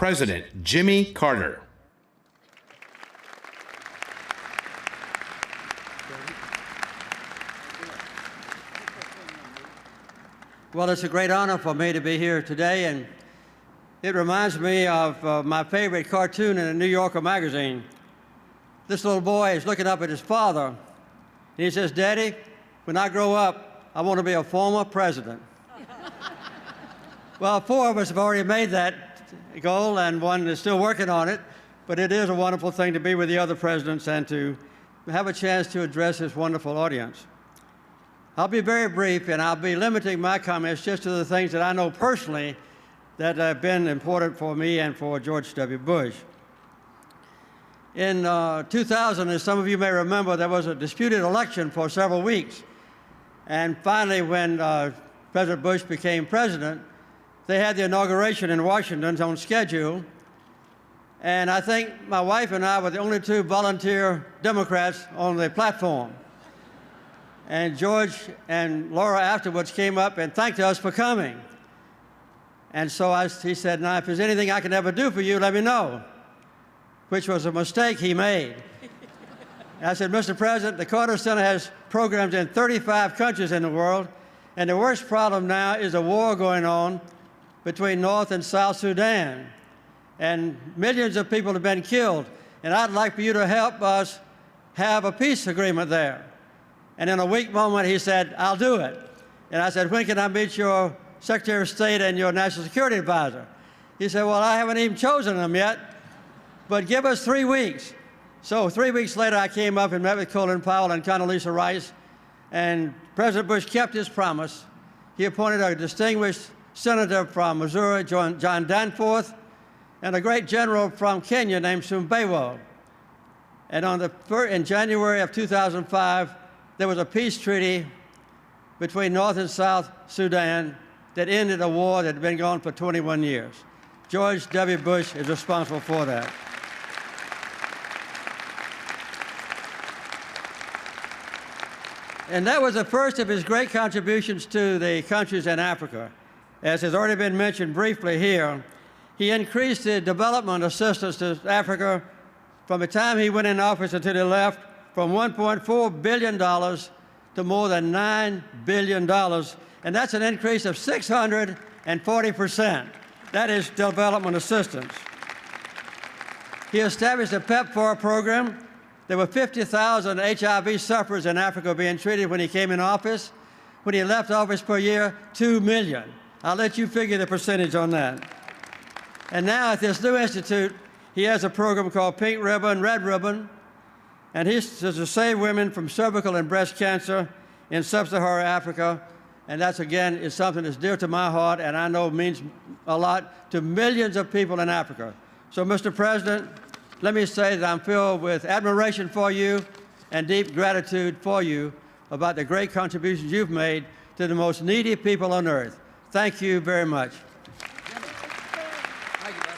President Jimmy Carter. Well, it's a great honor for me to be here today, and it reminds me of my favorite cartoon in a New Yorker magazine. This little boy is looking up at his father, and he says, "Daddy, when I grow up, I want to be a former president." Well, 4 of us have already made that goal, and one is still working on it, but it is a wonderful thing to be with the other presidents and to have a chance to address this wonderful audience. I'll be very brief, and I'll be limiting my comments just to the things that I know personally that have been important for me and for George W. Bush. In 2000, as some of you may remember, there was a disputed election for several weeks. And finally, when President Bush became president, they had the inauguration in Washington on schedule. And I think my wife and I were the only 2 volunteer Democrats on the platform. And George and Laura afterwards came up and thanked us for coming. And so he said, "Now, if there's anything I can ever do for you, let me know," which was a mistake he made. And I said, "Mr. President, the Carter Center has programs in 35 countries in the world, and the worst problem now is a war going on between North and South Sudan. And millions of people have been killed, and I'd like for you to help us have a peace agreement there." And in a weak moment, he said, "I'll do it." And I said, "When can I meet your Secretary of State and your National Security Advisor?" He said, "Well, I haven't even chosen them yet, but give us 3 weeks." So 3 weeks later, I came up and met with Colin Powell and Condoleezza Rice, and President Bush kept his promise. He appointed a distinguished senator from Missouri, John Danforth, and a great general from Kenya named Sumbewa. And in January of 2005, there was a peace treaty between North and South Sudan that ended a war that had been going for 21 years. George W. Bush is responsible for that. And that was the first of his great contributions to the countries in Africa. As has already been mentioned briefly here, he increased the development assistance to Africa from the time he went in office until he left from $1.4 billion to more than $9 billion. And that's an increase of 640%. That is development assistance. He established a PEPFAR program. There were 50,000 HIV sufferers in Africa being treated when he came in office. When he left office per year, 2 million. I'll let you figure the percentage on that. And now at this new institute, he has a program called Pink Ribbon, Red Ribbon, and he's to save women from cervical and breast cancer in sub-Saharan Africa. And that's, again, is something that's dear to my heart and I know means a lot to millions of people in Africa. So, Mr. President, let me say that I'm filled with admiration for you and deep gratitude for you about the great contributions you've made to the most needy people on earth. Thank you very much.